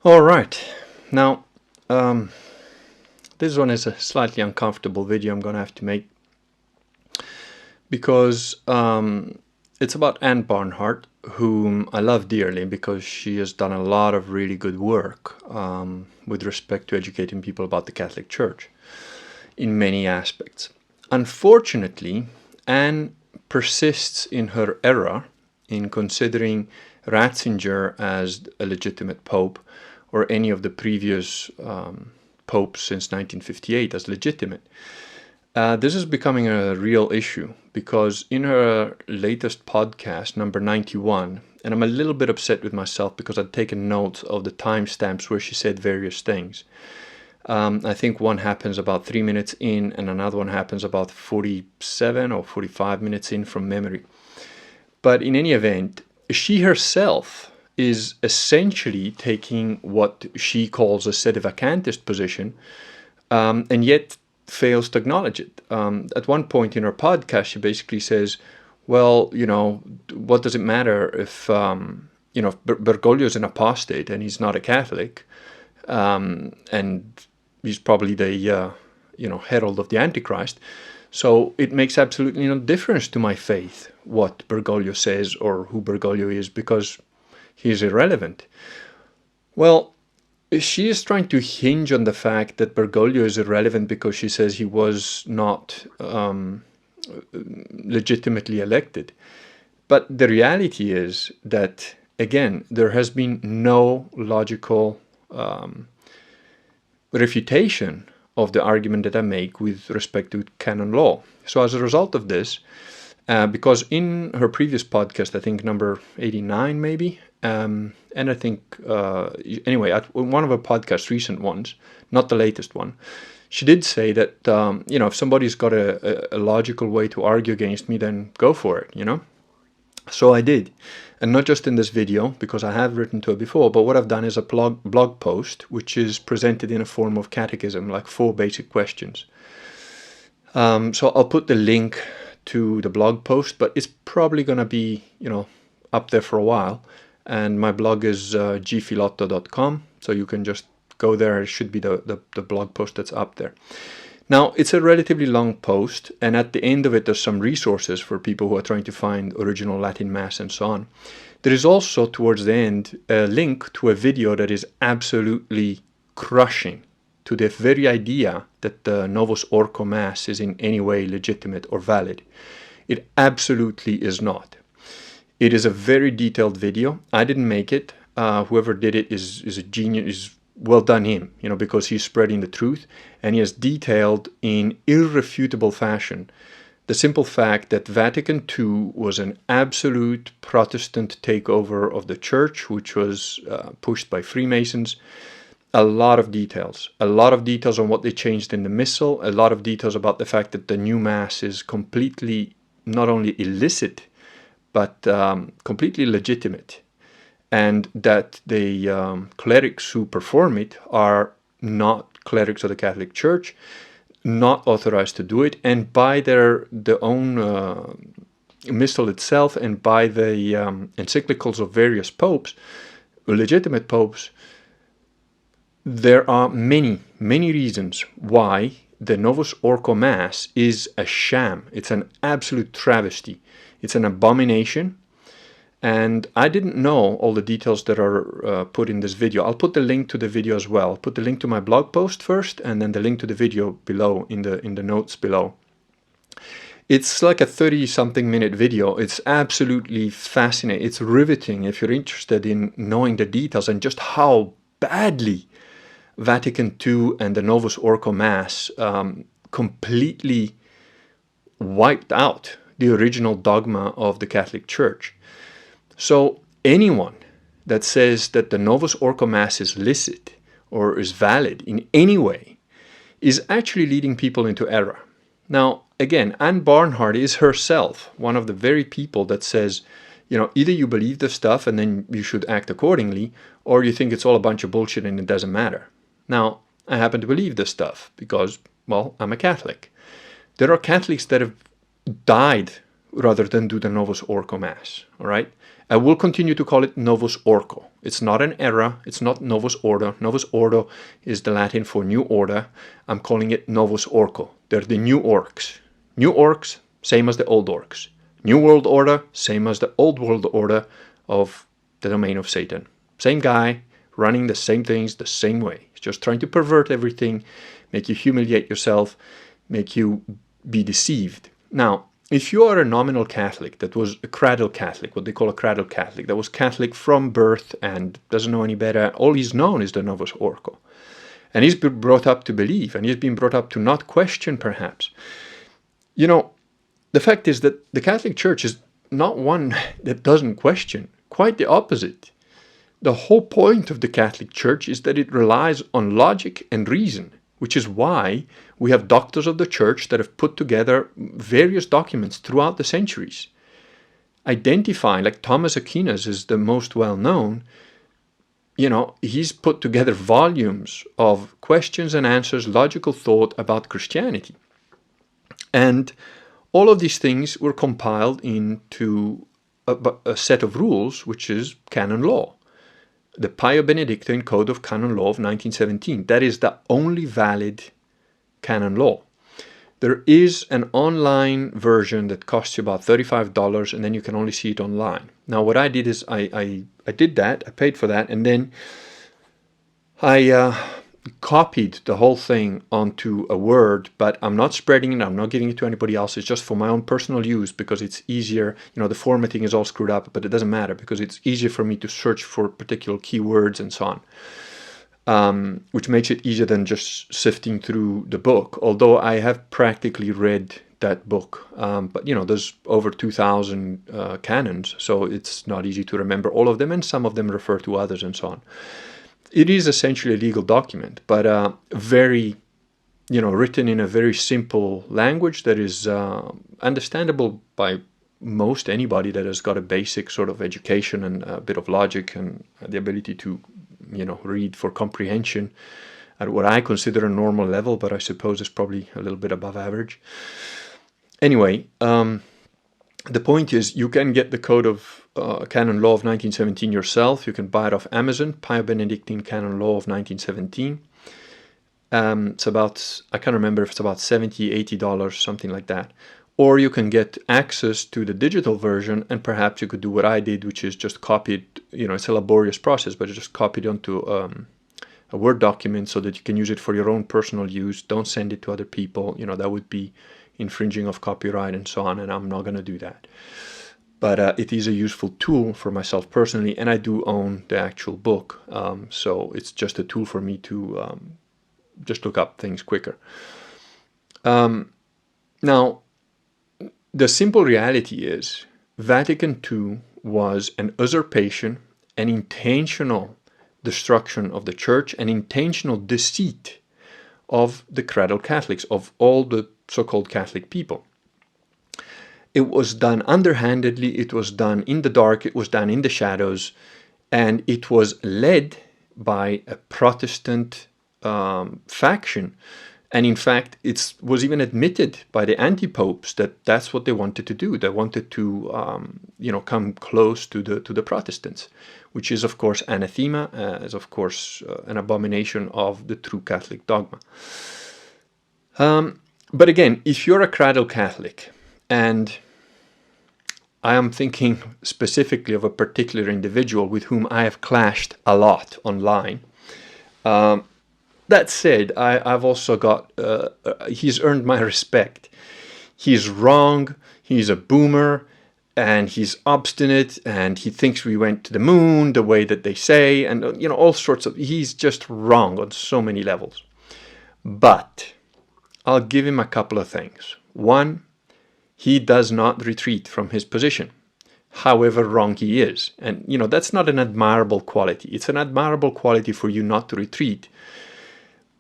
All right. Now, this one is a slightly uncomfortable video I'm going to have to make because it's about Anne Barnhart, whom I love dearly because she has done a lot of really good work with respect to educating people about the Catholic Church in many aspects. Unfortunately, Anne persists in her error in considering Ratzinger as a legitimate pope or any of the previous popes since 1958 as legitimate. This is becoming a real issue because in her latest podcast, number 91, and I'm a little bit upset with myself because I'd taken note of the timestamps where she said various things. I think one happens about 3 minutes in and another one happens about 47 or 45 minutes in from memory. But in any event, she herself is essentially taking what she calls a sedevacantist position, and yet fails to acknowledge it. At one point in her podcast, she basically says, well, what does it matter if, if Bergoglio is an apostate and he's not a Catholic, and he's probably the, herald of the Antichrist. So it makes absolutely no difference to my faith what Bergoglio says or who Bergoglio is because he is irrelevant. Well, she is trying to hinge on the fact that Bergoglio is irrelevant because she says he was not legitimately elected. But the reality is that, again, there has been no logical refutation of the argument that I make with respect to canon law. So as a result of this, because in her previous podcast, I think number 89 maybe, and I think, anyway, at one of her podcasts, recent ones, not the latest one, she did say that, if somebody's got a logical way to argue against me, then go for it, So I did. And not just in this video, because I have written to her before, but what I've done is a blog post, which is presented in a form of catechism, like 4 basic questions. So I'll put the link to the blog post, but it's probably going to be, up there for a while. And my blog is gfilotto.com, so you can just go there. It should be the blog post that's up there. Now, it's a relatively long post, and at the end of it, there's some resources for people who are trying to find original Latin Mass and so on. There is also, towards the end, a link to a video that is absolutely crushing to the very idea that the Novus Ordo Mass is in any way legitimate or valid. It absolutely is not. It is a very detailed video. I didn't make it. Whoever did it is a genius, well done him, because he's spreading the truth, and he has detailed in irrefutable fashion the simple fact that Vatican II was an absolute Protestant takeover of the Church, which was pushed by Freemasons. A lot of details on what they changed in the Missal, a lot of details about the fact that the new Mass is completely not only illicit, but completely legitimate. And that the clerics who perform it are not clerics of the Catholic Church, not authorized to do it, and by their own missal itself and by the encyclicals of various popes, legitimate popes, there are many, many reasons why the Novus Ordo Mass is a sham. It's an absolute travesty. It's an abomination. And I didn't know all the details that are put in this video. I'll put the link to the video as well. I'll put the link to my blog post first, and then the link to the video below in the notes below. It's like a 30-something minute video. It's absolutely fascinating. It's riveting if you're interested in knowing the details and just how badly Vatican II and the Novus Ordo Mass completely wiped out the original dogma of the Catholic Church. So anyone that says that the Novus Ordo Mass is licit or is valid in any way is actually leading people into error. Now, again, Anne Barnhart is herself one of the very people that says, either you believe the stuff and then you should act accordingly, or you think it's all a bunch of bullshit and it doesn't matter. Now, I happen to believe this stuff because, well, I'm a Catholic. There are Catholics that have died rather than do the Novus Ordo Mass, all right? I will continue to call it Novus Ordo. It's not an era. It's not Novus Ordo. Novus Ordo is the Latin for new order. I'm calling it Novus Ordo. They're the new orcs. New orcs, same as the old orcs. New world order, same as the old world order of the domain of Satan. Same guy, running the same things the same way. He's just trying to pervert everything, make you humiliate yourself, make you be deceived. Now, if you are a nominal Catholic that was a cradle Catholic, what they call a cradle Catholic, that was Catholic from birth and doesn't know any better, all he's known is the Novus Ordo. And he's been brought up to believe, and he's been brought up to not question, perhaps. You know, the fact is that the Catholic Church is not one that doesn't question. Quite the opposite. The whole point of the Catholic Church is that it relies on logic and reason, which is why we have doctors of the Church that have put together various documents throughout the centuries, identifying, like Thomas Aquinas is the most well-known. You know, he's put together volumes of questions and answers, logical thought about Christianity. And all of these things were compiled into a set of rules, which is canon law. The Pio-Benedictine Code of Canon Law of 1917. That is the only valid canon law. There is an online version that costs you about $35, and then you can only see it online. Now, what I did is I did that, I paid for that, and then I copied the whole thing onto a Word, but I'm not spreading it, I'm not giving it to anybody else. It's just for my own personal use because it's easier. You know, the formatting is all screwed up, but it doesn't matter because it's easier for me to search for particular keywords and so on, which makes it easier than just sifting through the book, although I have practically read that book. But, you know, there's over 2,000 canons, so it's not easy to remember all of them, and some of them refer to others and so on. It is essentially a legal document, but very, you know, written in a very simple language that is understandable by most anybody that has got a basic sort of education and a bit of logic and the ability to, you know, read for comprehension at what I consider a normal level, but I suppose it's probably a little bit above average. Anyway, the point is you can get the Code of Canon Law of 1917 yourself. You can buy it off Amazon, Pio-Benedictine Canon Law of 1917. It's about, I can't remember if it's about $70, $80, something like that. Or you can get access to the digital version, and perhaps you could do what I did, which is just copy it. You know, it's a laborious process, but just copy it onto a Word document so that you can use it for your own personal use. Don't send it to other people. You know, that would be infringing of copyright and so on, and I'm not going to do that. But it is a useful tool for myself personally, and I do own the actual book, so it's just a tool for me to just look up things quicker. Now, the simple reality is Vatican II was an usurpation, an intentional destruction of the Church, an intentional deceit of the cradle Catholics, of all the so-called Catholic people. It was done underhandedly, it was done in the dark, it was done in the shadows, and it was led by a Protestant faction. And in fact, it was even admitted by the anti-popes that that's what they wanted to do. They wanted to, you know, come close to the Protestants, which is, of course, anathema, is, of course, an abomination of the true Catholic dogma. But again, if you're a cradle Catholic, and I am thinking specifically of a particular individual with whom I have clashed a lot online. That said, I've also got, he's earned my respect. He's wrong, he's a boomer, and he's obstinate, and he thinks we went to the moon the way that they say, and, you know, all sorts of, he's just wrong on so many levels. But I'll give him a couple of things. One, he does not retreat from his position, however wrong he is. And, you know, that's not an admirable quality. It's an admirable quality for you not to retreat,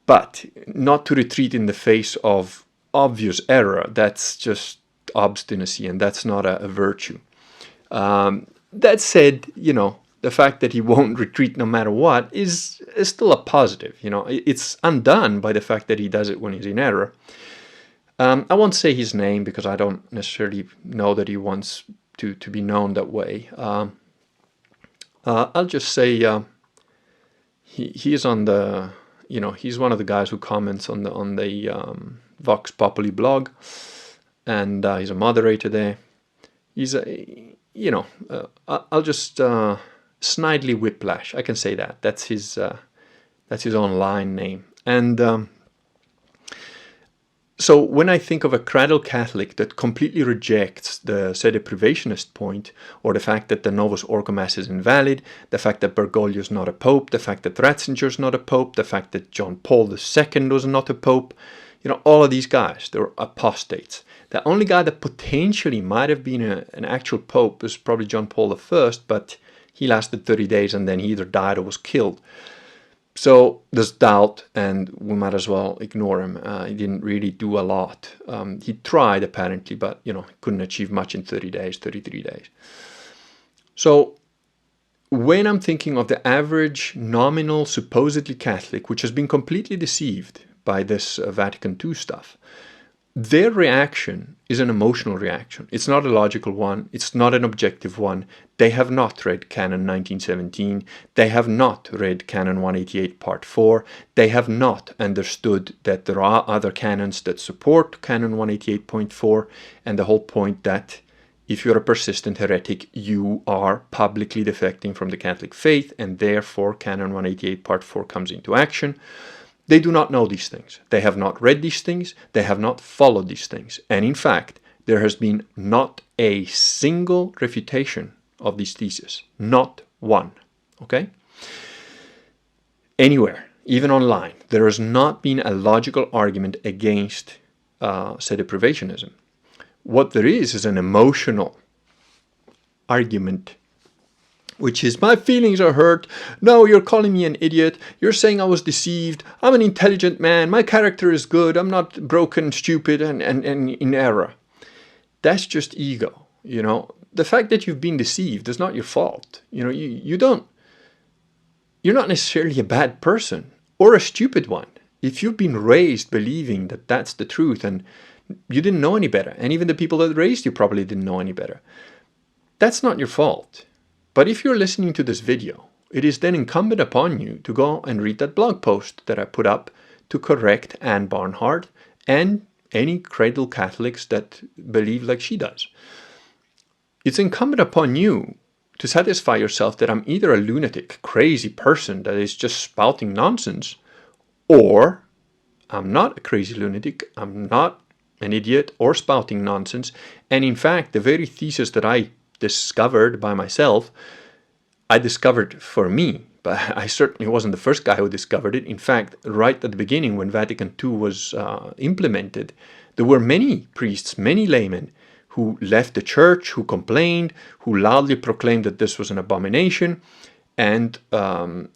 but not to retreat in the face of obvious error. That's just obstinacy, and that's not a virtue. That said, you know, the fact that he won't retreat no matter what is still a positive. You know, it's undone by the fact that he does it when he's in error. I won't say his name because I don't necessarily know that he wants to be known that way. I'll just say he is on the, he's one of the guys who comments on the Vox Populi blog, and he's a moderator there. He's a, I'll just Snidely Whiplash. I can say that. That's his online name. And so when I think of a cradle Catholic that completely rejects the sede privationist point, or the fact that the Novus Ordo Mass is invalid, the fact that Bergoglio is not a pope, the fact that Ratzinger is not a pope, the fact that John Paul II was not a pope, all of these guys, they're apostates. The only guy that potentially might have been an actual pope is probably John Paul I, but he lasted 30 days and then he either died or was killed. So there's doubt, and we might as well ignore him. He didn't really do a lot. He tried, apparently, but, couldn't achieve much in 30 days, 33 days. So when I'm thinking of the average nominal, supposedly Catholic, which has been completely deceived by this Vatican II stuff, their reaction is an emotional reaction. It's not a logical one. It's not an objective one. They have not read Canon 1917. They have not read Canon 188 Part 4. They have not understood that there are other canons that support Canon 188.4, and the whole point that if you're a persistent heretic, you are publicly defecting from the Catholic faith, and therefore Canon 188 Part 4 comes into action. They do not know these things. They have not read these things. They have not followed these things. And in fact, there has been not a single refutation of these theses. Not one. Okay? Anywhere, even online, there has not been a logical argument against sede privationism. What there is an emotional argument, which is, my feelings are hurt. No, you're calling me an idiot. You're saying I was deceived. I'm an intelligent man. My character is good. I'm not broken, stupid, and in error. That's just ego. The fact that you've been deceived is not your fault. You're not necessarily a bad person or a stupid one. If you've been raised believing that that's the truth and you didn't know any better, and even the people that raised you probably didn't know any better, that's not your fault. But if you're listening to this video, it is then incumbent upon you to go and read that blog post that I put up to correct Anne Barhardt and any cradle Catholics that believe like she does. It's incumbent upon you to satisfy yourself that I'm either a lunatic, crazy person that is just spouting nonsense, or I'm not a crazy lunatic, I'm not an idiot or spouting nonsense, and in fact, the very thesis that I discovered by myself, I discovered for me, but I certainly wasn't the first guy who discovered it. In fact, right at the beginning when Vatican II was implemented, there were many priests, many laymen who left the church, who complained, who loudly proclaimed that this was an abomination. And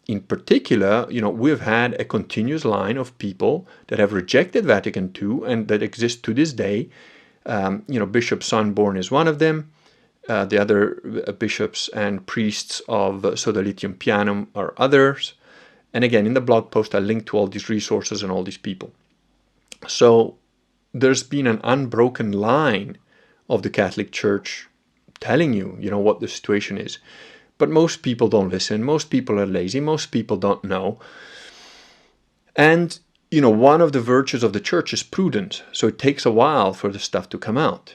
in particular, we've had a continuous line of people that have rejected Vatican II and that exist to this day. Bishop Sonborn is one of them. The other bishops and priests of Sodalitium Pianum are others. And again, in the blog post, I link to all these resources and all these people. So there's been an unbroken line of the Catholic Church telling you, what the situation is. But most people don't listen. Most people are lazy. Most people don't know. And, one of the virtues of the church is prudence. So it takes a while for the stuff to come out.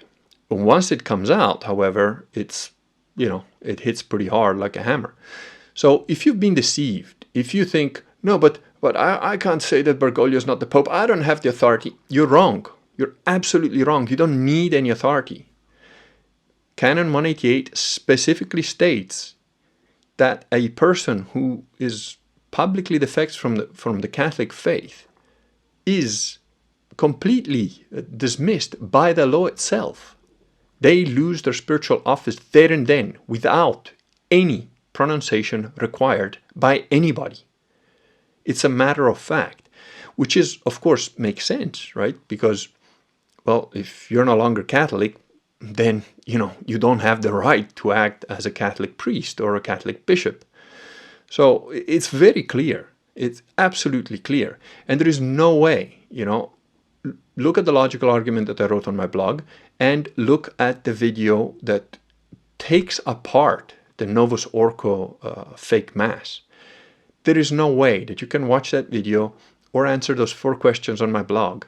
Once it comes out, however, it hits pretty hard like a hammer. So if you've been deceived, if you think, no, but I can't say that Bergoglio is not the Pope, I don't have the authority, you're wrong. You're absolutely wrong. You don't need any authority. Canon 188 specifically states that a person who is publicly defects from the Catholic faith is completely dismissed by the law itself. They lose their spiritual office there and then without any pronunciation required by anybody. It's a matter of fact, which is, of course, makes sense, right? Because, well, if you're no longer Catholic, then, you don't have the right to act as a Catholic priest or a Catholic bishop. So it's very clear. It's absolutely clear. And there is no way, look at the logical argument that I wrote on my blog and look at the video that takes apart the Novus Ordo fake mass. There is no way that you can watch that video or answer those 4 questions on my blog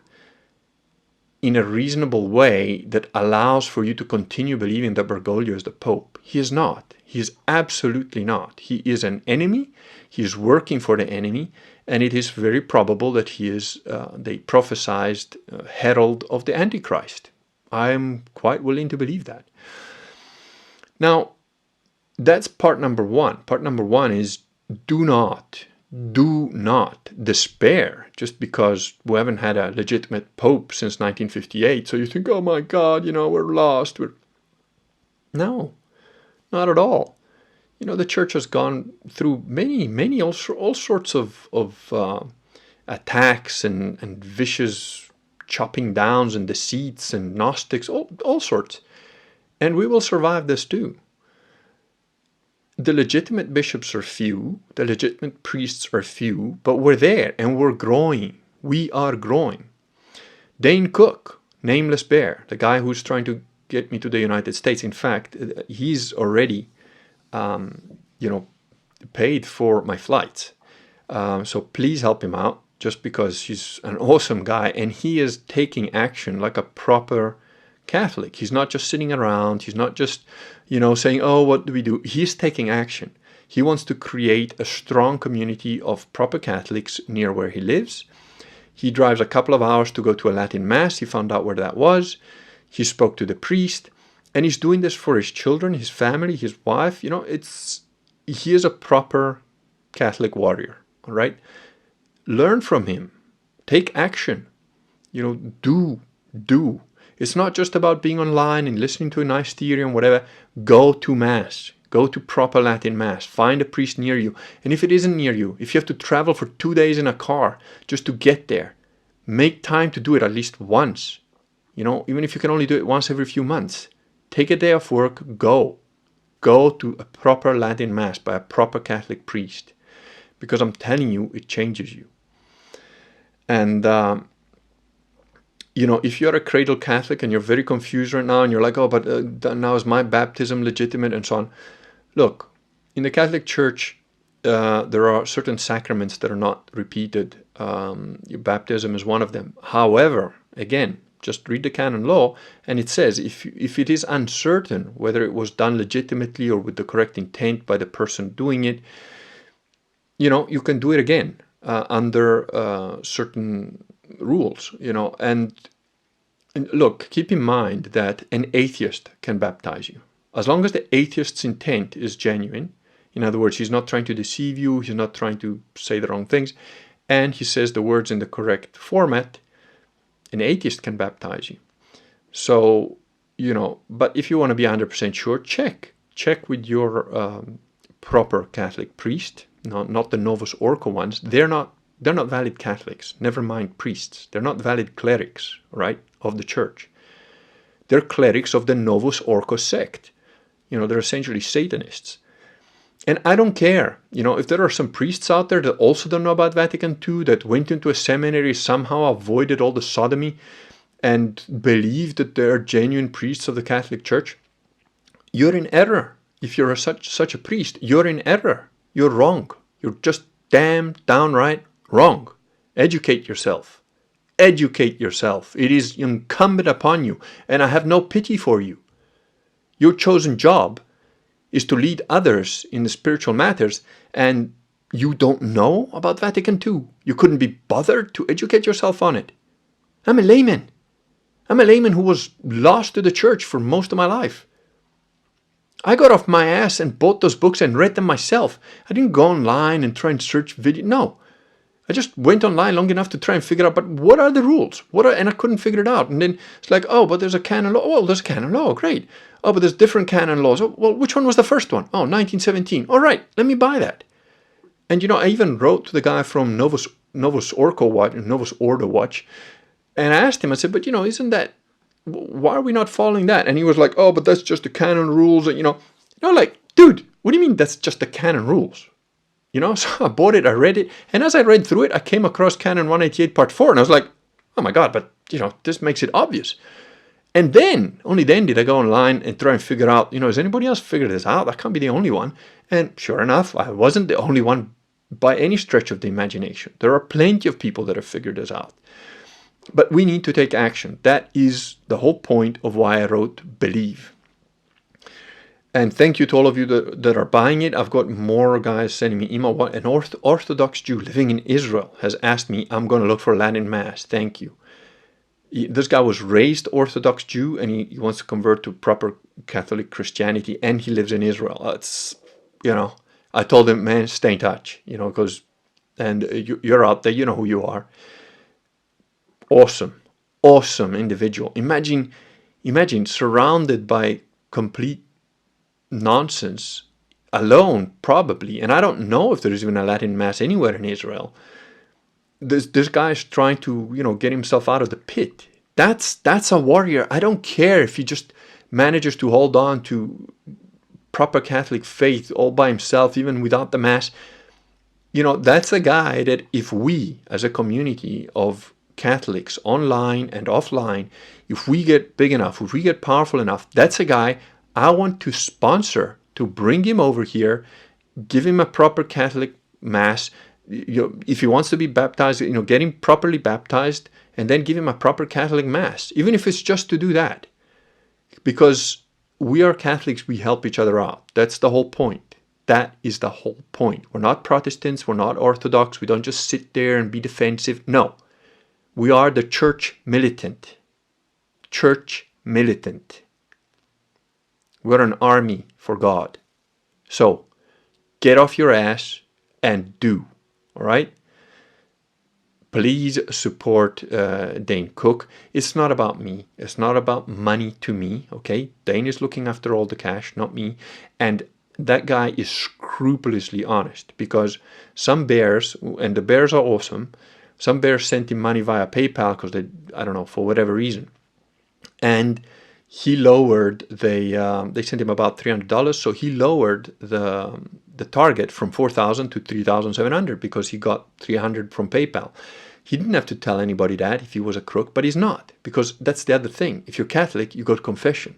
in a reasonable way that allows for you to continue believing that Bergoglio is the Pope. He is not. He is absolutely not. He is an enemy. He is working for the enemy, and it is very probable that he is the prophesied herald of the Antichrist. I am quite willing to believe that. Now, that's part number 1. Part number 1 is do not despair just because we haven't had a legitimate pope since 1958. So you think, oh my God, we're lost. No, not at all. The church has gone through many all sorts of attacks and vicious chopping downs and deceits and Gnostics, all sorts. And we will survive this too. The legitimate bishops are few, the legitimate priests are few, but we're there and we're growing. We are growing. Dane Cook, nameless bear, the guy who's trying to get me to the United States. In fact, he's already, paid for my flights. So please help him out, just because he's an awesome guy and he is taking action like a proper Catholic. He's not just sitting around. He's not just, saying, oh, what do we do? He's taking action. He wants to create a strong community of proper Catholics near where he lives. He drives a couple of hours to go to a Latin Mass. He found out where that was. He spoke to the priest. And he's doing this for his children, his family, his wife. He is a proper Catholic warrior. All right? Learn from him. Take action. Do. It's not just about being online and listening to a nice theory and whatever. Go to Mass. Go to proper Latin Mass. Find a priest near you. And if it isn't near you, if you have to travel for 2 days in a car just to get there, make time to do it at least once. Even if you can only do it once every few months. Take a day off work. Go to a proper Latin Mass by a proper Catholic priest. Because I'm telling you, it changes you. And if you're a cradle Catholic and you're very confused right now and you're like, oh, but now is my baptism legitimate and so on. Look, in the Catholic Church, there are certain sacraments that are not repeated. Your baptism is one of them. However, again, just read the canon law and it says if it is uncertain whether it was done legitimately or with the correct intent by the person doing it, you can do it again under certain rules, and look, keep in mind that an atheist can baptize you. As long as the atheist's intent is genuine, in other words, he's not trying to deceive you, he's not trying to say the wrong things, and he says the words in the correct format, an atheist can baptize you. So, but if you want to be 100% sure, check with your proper Catholic priest, not the Novus Ordo ones. They're not valid Catholics, never mind priests. They're not valid clerics, right, of the church. They're clerics of the Novus Ordo sect. They're essentially Satanists. And I don't care, if there are some priests out there that also don't know about Vatican II, that went into a seminary, somehow avoided all the sodomy, and believe that they're genuine priests of the Catholic Church, you're in error. If you're such a priest, you're in error. You're wrong. You're just damn downright wrong. Educate yourself. Educate yourself. It is incumbent upon you, and I have no pity for you. Your chosen job is to lead others in the spiritual matters, and you don't know about Vatican II. You couldn't be bothered to educate yourself on it. I'm a layman. I'm a layman who was lost to the church for most of my life. I got off my ass and bought those books and read them myself. I didn't go online and try and search video. No. I just went online long enough to try and figure out, but what are the rules? And I couldn't figure it out. And then it's like, oh, but there's a canon law. Oh, there's a canon law. Great. Oh, but there's different canon laws. Oh, well, which one was the first one? Oh, 1917. All right, let me buy that. And, I even wrote to the guy from Novus Ordo Watch, and I asked him, I said, but, isn't that, why are we not following that? And he was like, oh, but that's just the canon rules. And, like, dude, what do you mean that's just the canon rules? So I bought it, I read it, and as I read through it, I came across Canon 188 Part 4, and I was like, oh my God, but, this makes it obvious. And then, only then did I go online and try and figure out, has anybody else figured this out? I can't be the only one. And sure enough, I wasn't the only one by any stretch of the imagination. There are plenty of people that have figured this out. But we need to take action. That is the whole point of why I wrote Believe. And thank you to all of you that are buying it. I've got more guys sending me email. An Orthodox Jew living in Israel has asked me, I'm going to look for Latin Mass. Thank you. This guy was raised Orthodox Jew, and he wants to convert to proper Catholic Christianity, and he lives in Israel. It's, I told him, man, stay in touch, because, and you're out there, you know who you are. Awesome individual. Imagine surrounded by complete nonsense, alone probably, and I don't know if there's even a Latin Mass anywhere in Israel. This guy is trying to, get himself out of the pit. That's a warrior. I don't care if he just manages to hold on to proper Catholic faith all by himself, even without the Mass. That's a guy that if we, as a community of Catholics, online and offline, if we get big enough, if we get powerful enough, that's a guy I want to sponsor, to bring him over here, give him a proper Catholic Mass. If he wants to be baptized, get him properly baptized, and then give him a proper Catholic Mass, even if it's just to do that. Because we are Catholics, we help each other out. That's the whole point. That is the whole point. We're not Protestants, we're not Orthodox, we don't just sit there and be defensive. No. We are the church militant. Church militant. We're an army for God. So, get off your ass and do. All right? Please support Dane Cook. It's not about me. It's not about money to me. Okay? Dane is looking after all the cash, not me. And that guy is scrupulously honest, because some bears, and the bears are awesome, some bears sent him money via PayPal because I don't know, for whatever reason. And he lowered, they sent him about $300, so he lowered the target from 4,000 to 3,700 because he got 300 from PayPal. He didn't have to tell anybody that if he was a crook, but he's not, because that's the other thing. If you're Catholic, you go to confession.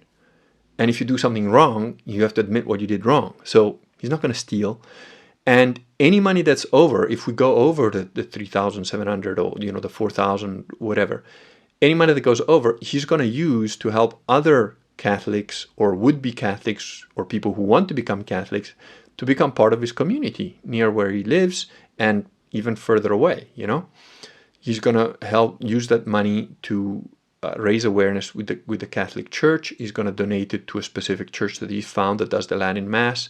And if you do something wrong, you have to admit what you did wrong. So he's not going to steal. And any money that's over, if we go over the 3,700 or, the 4,000, whatever, any money that goes over, he's going to use to help other Catholics or would-be Catholics or people who want to become Catholics to become part of his community near where he lives and even further away, He's going to help use that money to raise awareness with the Catholic Church. He's going to donate it to a specific church that he's found that does the Latin Mass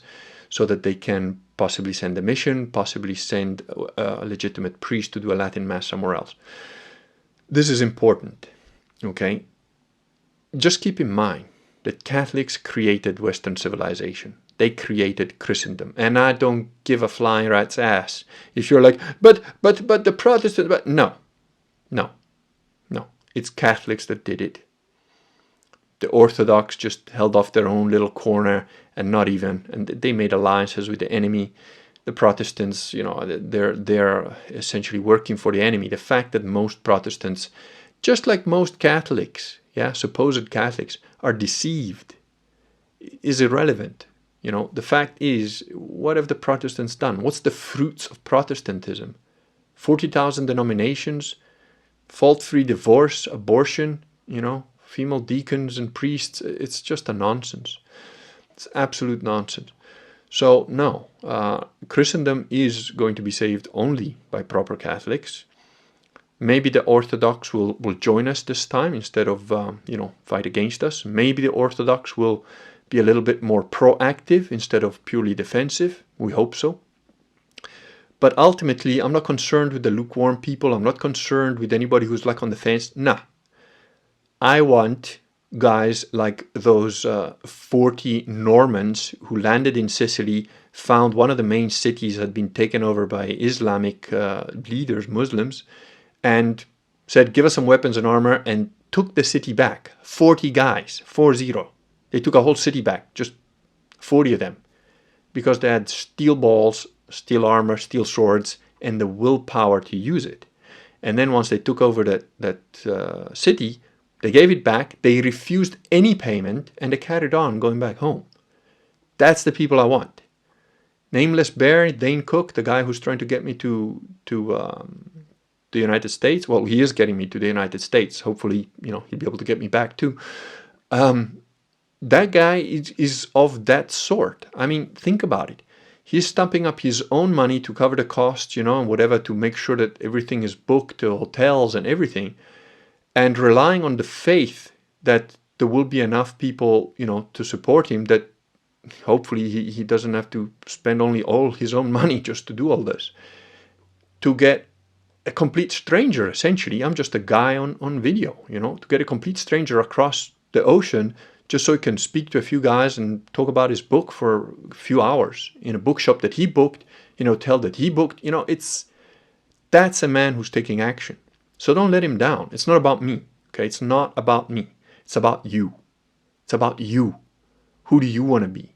so that they can possibly send a mission, possibly send a legitimate priest to do a Latin Mass somewhere else. This is important, okay? Just keep in mind that Catholics created Western civilization. They created Christendom. And I don't give a flying rat's ass if you're like, but the Protestant, but no. It's Catholics that did it. The Orthodox just held off their own little corner and they made alliances with the enemy. The Protestants, they're essentially working for the enemy. The fact that most Protestants, just like most Catholics, supposed Catholics, are deceived is irrelevant. The fact is, what have the Protestants done? What's the fruits of Protestantism? 40,000 denominations, fault-free divorce, abortion, female deacons and priests. It's just a nonsense. It's absolute nonsense. So, no, Christendom is going to be saved only by proper Catholics. Maybe the Orthodox will join us this time instead of, fight against us. Maybe the Orthodox will be a little bit more proactive instead of purely defensive. We hope so. But ultimately, I'm not concerned with the lukewarm people. I'm not concerned with anybody who's like on the fence. Nah. I want guys like those 40 Normans who landed in Sicily, found one of the main cities had been taken over by Islamic leaders, Muslims, and said, give us some weapons and armor, and took the city back. 40 guys, 4-0. They took a whole city back, just 40 of them, because they had steel balls, steel armor, steel swords, and the willpower to use it. And then once they took over that city, They gave it back, they refused any payment, and they carried on going back home. That's the people I want. Nameless Bear, Dane Cook, the guy who's trying to get me to the United States. Well, he is getting me to the United States. Hopefully, he'll be able to get me back too. That guy is of that sort. I mean, think about it. He's stumping up his own money to cover the costs, and whatever, to make sure that everything is booked, the hotels and everything, and relying on the faith that there will be enough people, to support him, that hopefully he doesn't have to spend all his own money just to do all this. To get a complete stranger, essentially, I'm just a guy on video, to get a complete stranger across the ocean just so he can speak to a few guys and talk about his book for a few hours in a bookshop that he booked, hotel that he booked. That's a man who's taking action. So don't let him down. It's not about me, okay? It's not about me. It's about you. It's about you. Who do you want to be?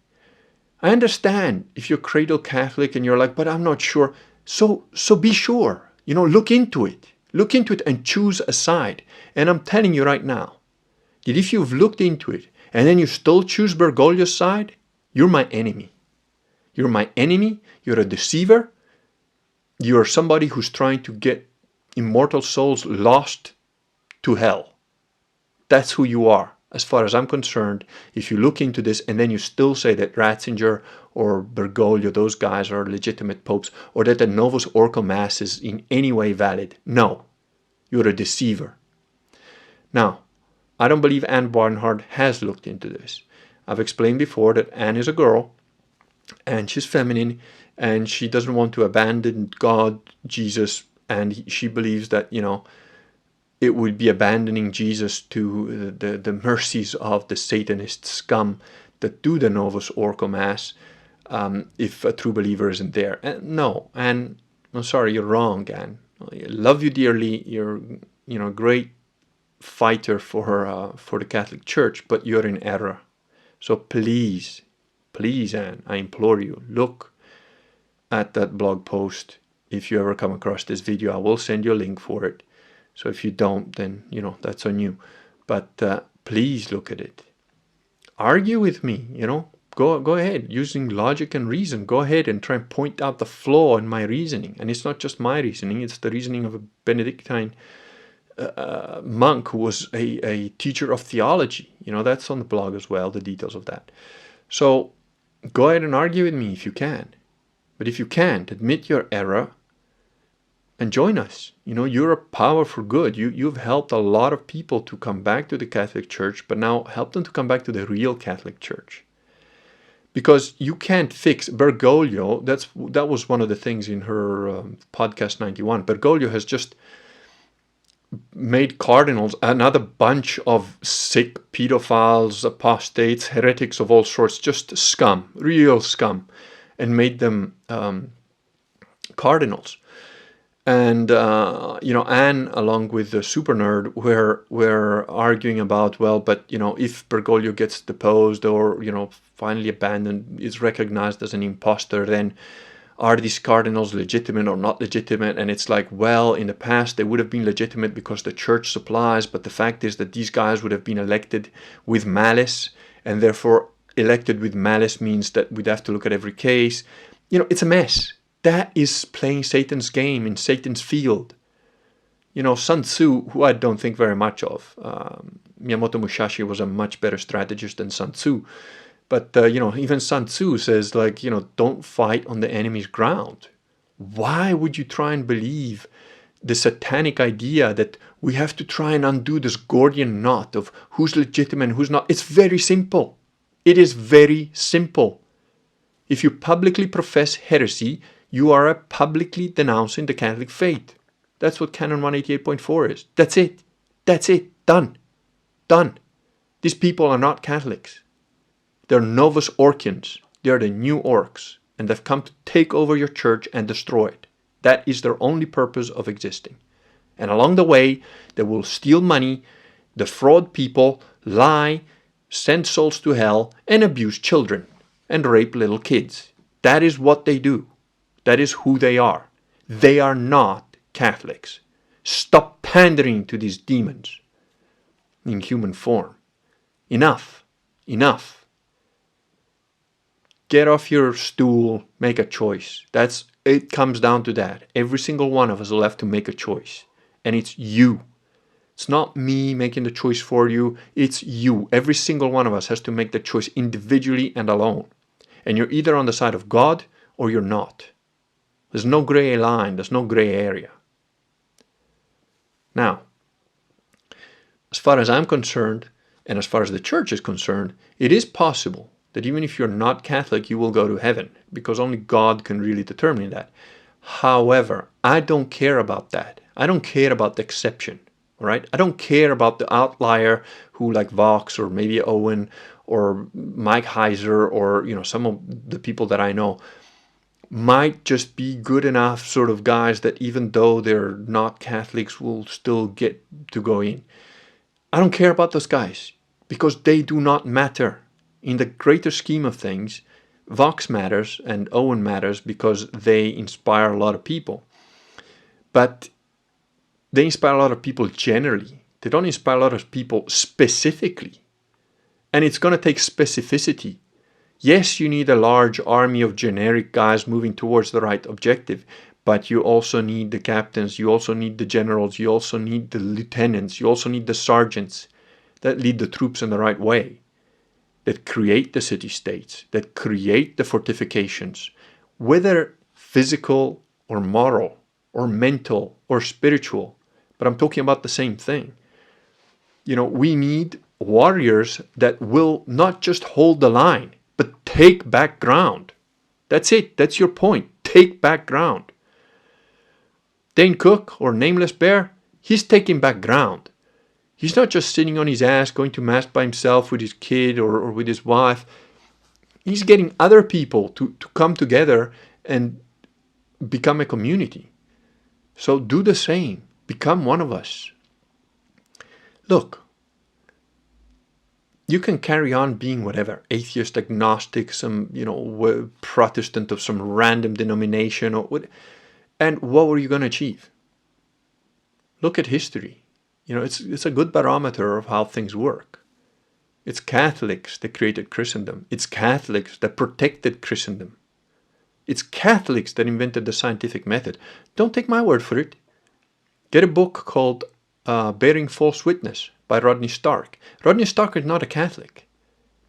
I understand if you're cradle Catholic and you're like, but I'm not sure. So be sure. Look into it. Look into it and choose a side. And I'm telling you right now that if you've looked into it and then you still choose Bergoglio's side, you're my enemy. You're my enemy. You're a deceiver. You're somebody who's trying to get immortal souls lost to hell. That's who you are, as far as I'm concerned. If you look into this and then you still say that Ratzinger or Bergoglio, those guys are legitimate popes, or that the Novus Ordo Mass is in any way valid, no, you're a deceiver. Now, I don't believe Anne Barnhart has looked into this. I've explained before that Anne is a girl, and she's feminine, and she doesn't want to abandon God, Jesus, and she believes that, it would be abandoning Jesus to the mercies of the Satanist scum that do the Novus Ordo Mass if a true believer isn't there. No, Anne, I'm sorry, you're wrong, Anne. I love you dearly. You're, a great fighter for the Catholic Church, but you're in error. So please, Anne, I implore you, look at that blog post. If you ever come across this video, I will send you a link for it. So if you don't, then, that's on you. But please look at it. Argue with me, Go ahead, using logic and reason. Go ahead and try and point out the flaw in my reasoning. And it's not just my reasoning, it's the reasoning of a Benedictine monk who was a teacher of theology. That's on the blog as well, the details of that. So go ahead and argue with me if you can. But if you can't, admit your error and join us. You're a power for good. You've helped a lot of people to come back to the Catholic Church, but now help them to come back to the real Catholic Church. Because you can't fix Bergoglio. That was one of the things in her podcast 91. Bergoglio has just made cardinals another bunch of sick pedophiles, apostates, heretics of all sorts, just scum, real scum, and made them cardinals. And Anne, along with the super nerd, were arguing about, well, but if Bergoglio gets deposed or finally abandoned, is recognized as an imposter, then are these cardinals legitimate or not legitimate? And it's like, well, in the past they would have been legitimate because the church supplies, but the fact is that these guys would have been elected with malice, and therefore elected with malice means that we'd have to look at every case. It's a mess. That is playing Satan's game in Satan's field. Sun Tzu, who I don't think very much of, Miyamoto Musashi was a much better strategist than Sun Tzu. But, even Sun Tzu says, don't fight on the enemy's ground. Why would you try and believe the satanic idea that we have to try and undo this Gordian knot of who's legitimate and who's not? It's very simple. It is very simple. If you publicly profess heresy, you are publicly denouncing the Catholic faith. That's what Canon 188.4 is. That's it. That's it. Done. These people are not Catholics. They're Novus Orcians. They're the new orcs. And they've come to take over your church and destroy it. That is their only purpose of existing. And along the way, they will steal money, defraud people, lie, send souls to hell, and abuse children, and rape little kids. That is what they do. That is who they are. They are not Catholics. Stop pandering to these demons. in human form. Enough. Enough. Get off your stool, make a choice. It comes down to that. Every single one of us will have to make a choice. And it's you. It's not me making the choice for you. It's you. Every single one of us has to make the choice individually and alone. And you're either on the side of God or you're not. There's no gray line. There's no gray area. Now, as far as I'm concerned, and as far as the church is concerned, it is possible that even if you're not Catholic, you will go to heaven, because only God can really determine that. However, I don't care about that. I don't care about the exception, all right? I don't care about the outlier who, like Vox or maybe Owen or Mike Heiser or, some of the people that I know might just be good enough sort of guys that even though they're not Catholics will still get to go in. I don't care about those guys because they do not matter. In the greater scheme of things, Vox matters and Owen matters because they inspire a lot of people. But they inspire a lot of people generally. They don't inspire a lot of people specifically. And it's going to take specificity. Yes, you need a large army of generic guys moving towards the right objective, but you also need the captains, you also need the generals, you also need the lieutenants, you also need the sergeants that lead the troops in the right way, that create the city-states, that create the fortifications, whether physical or moral or mental or spiritual, but I'm talking about the same thing. We need warriors that will not just hold the line, but take back ground. That's it. That's your point. Take back ground. Dane Cook or Nameless Bear, he's taking back ground. He's not just sitting on his ass going to mass by himself with his kid or with his wife. He's getting other people to come together and become a community. So do the same. Become one of us. Look, you can carry on being whatever, atheist, agnostic, some, Protestant of some random denomination, and what were you going to achieve? Look at history. It's a good barometer of how things work. It's Catholics that created Christendom. It's Catholics that protected Christendom. It's Catholics that invented the scientific method. Don't take my word for it. Get a book called Bearing False Witness by Rodney Stark. Rodney Stark is not a Catholic,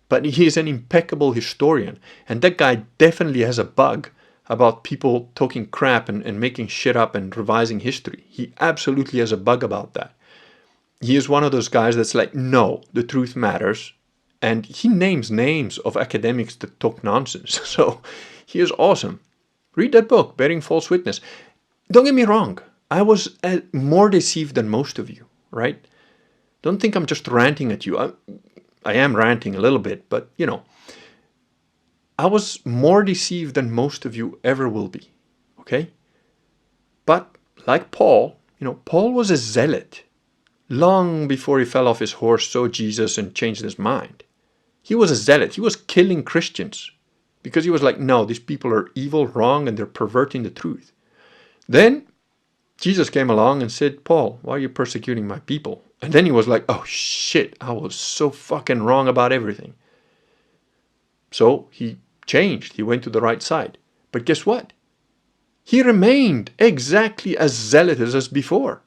but he is an impeccable historian. And that guy definitely has a bug about people talking crap and making shit up and revising history. He absolutely has a bug about that. He is one of those guys that's like, no, the truth matters. And he names names of academics that talk nonsense. So he is awesome. Read that book, Bearing False Witness. Don't get me wrong. I was more deceived than most of you, right? Don't think I'm just ranting at you. I am ranting a little bit, but, I was more deceived than most of you ever will be, okay? But like Paul, Paul was a zealot long before he fell off his horse, saw Jesus, and changed his mind. He was a zealot. He was killing Christians because he was like, no, these people are evil, wrong, and they're perverting the truth. Then Jesus came along and said, Paul, why are you persecuting my people? And then he was like, oh shit, I was so fucking wrong about everything. So he changed. He went to the right side. But guess what? He remained exactly as zealous as before.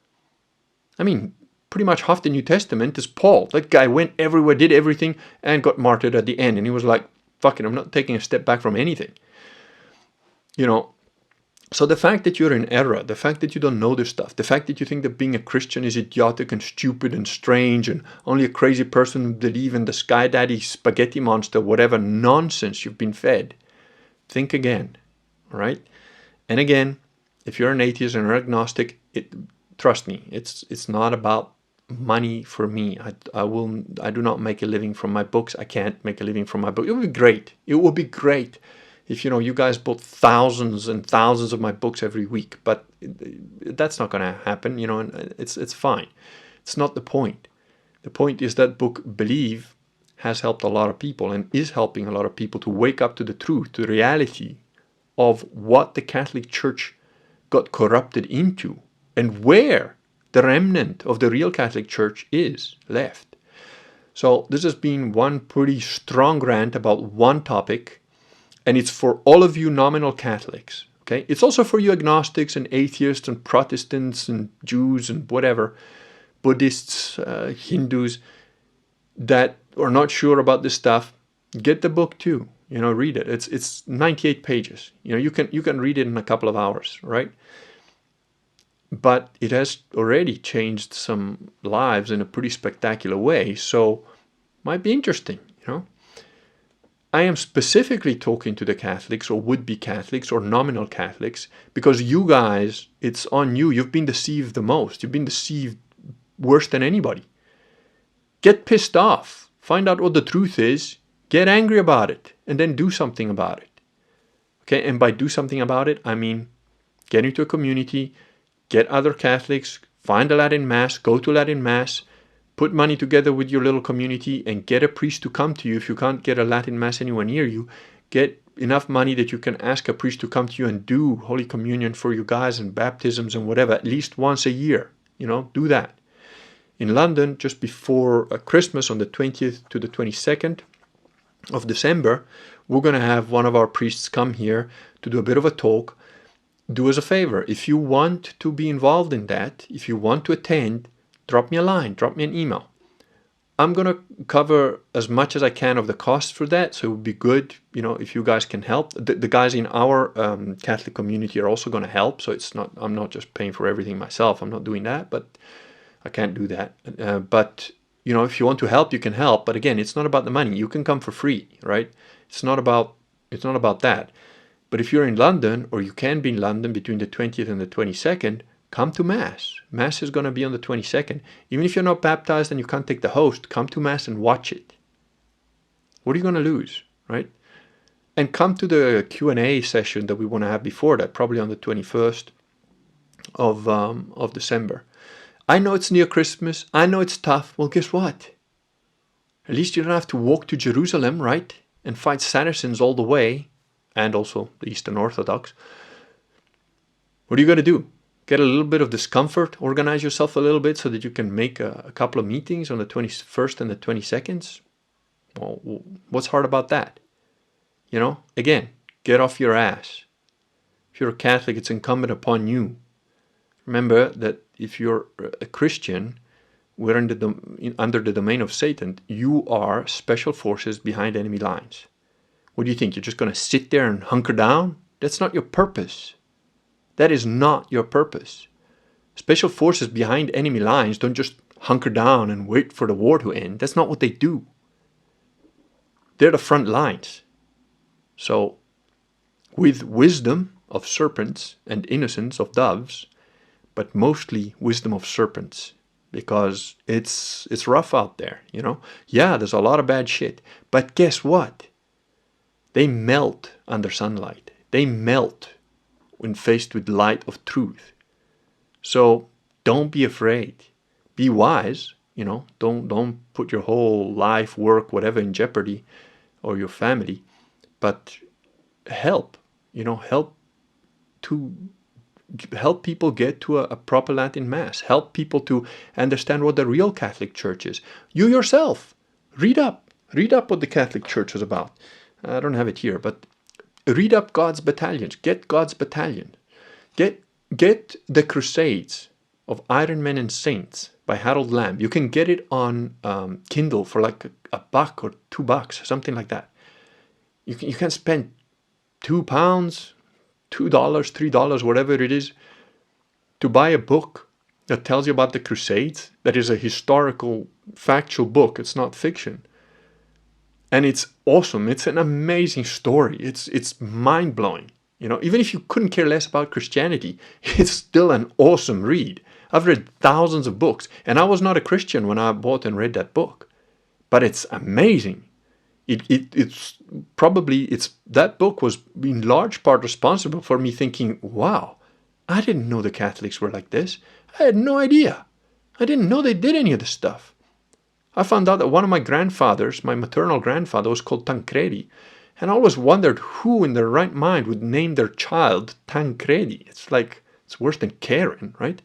I mean, pretty much half the New Testament is Paul. That guy went everywhere, did everything, and got martyred at the end. And he was like, fuck it, I'm not taking a step back from anything. So the fact that you're in error, the fact that you don't know this stuff, the fact that you think that being a Christian is idiotic and stupid and strange and only a crazy person would believe in the Sky Daddy spaghetti monster, whatever nonsense you've been fed, think again, all right? And again, if you're an atheist and an agnostic, trust me, it's not about money for me. I do not make a living from my books. I can't make a living from my book. It would be great. It would be great if you guys bought thousands and thousands of my books every week, but that's not going to happen, and it's fine. It's not the point. The point is that book, Believe, has helped a lot of people and is helping a lot of people to wake up to the truth, to the reality of what the Catholic Church got corrupted into and where the remnant of the real Catholic Church is left. So this has been one pretty strong rant about one topic, and it's for all of you nominal Catholics. Okay, it's also for you agnostics and atheists and Protestants and Jews and whatever, Buddhists, Hindus that are not sure about this stuff. Get the book too. Read it. It's 98 pages. You can read it in a couple of hours, right? But it has already changed some lives in a pretty spectacular way, so might be interesting. I am specifically talking to the Catholics or would-be Catholics or nominal Catholics because you guys, it's on you. You've been deceived the most. You've been deceived worse than anybody. Get pissed off. Find out what the truth is. Get angry about it and then do something about it. Okay, and by do something about it, I mean get into a community, get other Catholics, find a Latin Mass, go to Latin Mass, put money together with your little community and get a priest to come to you. If you can't get a Latin Mass anywhere near you, get enough money that you can ask a priest to come to you and do Holy Communion for you guys and baptisms and whatever, at least once a year. Do that. In London, just before Christmas on the 20th to the 22nd of December, we're going to have one of our priests come here to do a bit of a talk. Do us a favor. If you want to be involved in that, if you want to attend, drop me a line, drop me an email. I'm going to cover as much as I can of the cost for that, so it would be good, if you guys can help. The guys in our Catholic community are also going to help, so I'm not just paying for everything myself. I'm not doing that, but I can't do that. But, if you want to help, you can help. But again, it's not about the money. You can come for free, right? It's not about that. But if you're in London, or you can be in London between the 20th and the 22nd, come to Mass. Mass is going to be on the 22nd. Even if you're not baptized and you can't take the host, come to Mass and watch it. What are you going to lose, right? And come to the Q&A session that we want to have before that, probably on the 21st of December. I know it's near Christmas. I know it's tough. Well, guess what? At least you don't have to walk to Jerusalem, right? And fight Saracens all the way, and also the Eastern Orthodox. What are you going to do? Get a little bit of discomfort, organize yourself a little bit so that you can make a couple of meetings on the 21st and the 22nd. Well, what's hard about that? Again, get off your ass. If you're a Catholic, it's incumbent upon you. Remember that if you're a Christian, we're under the domain of Satan. You are special forces behind enemy lines. What do you think? You're just going to sit there and hunker down? That's not your purpose. That is not your purpose. Special forces behind enemy lines don't just hunker down and wait for the war to end. That's not what they do. They're the front lines. So, with wisdom of serpents and innocence of doves, but mostly wisdom of serpents, because it's rough out there, Yeah, there's a lot of bad shit. But guess what? They melt under sunlight. They melt when faced with light of truth. So don't be afraid. Be wise, Don't put your whole life, work, whatever in jeopardy, or your family. But help, help people get to a proper Latin Mass. Help people to understand what the real Catholic Church is. You yourself, read up what the Catholic Church is about. I don't have it here, but read up God's Battalions. Get God's Battalion. Get The Crusades of Iron Men and Saints by Harold Lamb. You can get it on Kindle for like a buck or $2, something like that. You can spend £2, $2, $3, whatever it is, to buy a book that tells you about the Crusades. That is a historical, factual book. It's not fiction. And it's awesome. It's an amazing story. It's mind-blowing. Even if you couldn't care less about Christianity, it's still an awesome read. I've read thousands of books, and I was not a Christian when I bought and read that book. But it's amazing. That book was in large part responsible for me thinking, wow, I didn't know the Catholics were like this. I had no idea. I didn't know they did any of this stuff. I found out that one of my grandfathers, my maternal grandfather, was called Tancredi. And I always wondered who in their right mind would name their child Tancredi. It's worse than Karen, right?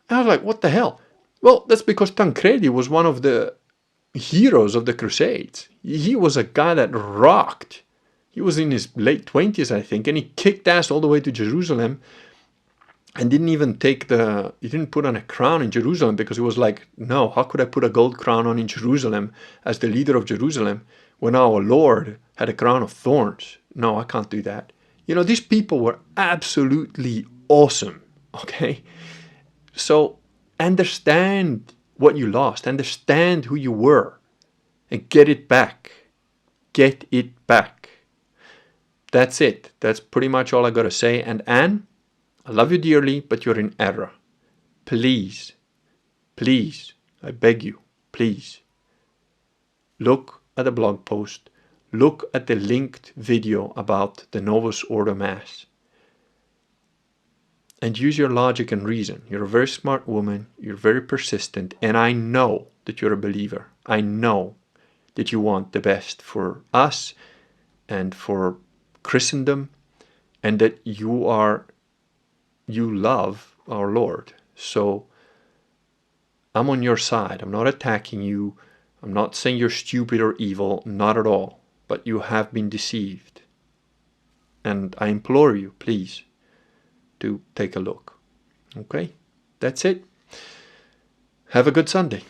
And I was like, what the hell? Well, that's because Tancredi was one of the heroes of the Crusades. He was a guy that rocked. He was in his late 20s, I think, and he kicked ass all the way to Jerusalem and didn't even he didn't put on a crown in Jerusalem because he was like, no, how could I put a gold crown on in Jerusalem as the leader of Jerusalem when our Lord had a crown of thorns? No, I can't do that. You know, these people were absolutely awesome, okay? So understand what you lost, understand who you were, and get it back. Get it back. That's it. That's pretty much all I gotta say. And Anne, I love you dearly, but you're in error. Please, please, I beg you, please, look at the blog post, look at the linked video about the Novus Ordo Mass, and use your logic and reason. You're a very smart woman, you're very persistent, and I know that you're a believer. I know that you want the best for us and for Christendom, and that you love our Lord. So I'm on your side. I'm not attacking you. I'm not saying you're stupid or evil, not at all. But you have been deceived. And I implore you, please, to take a look. Okay? That's it. Have a good Sunday.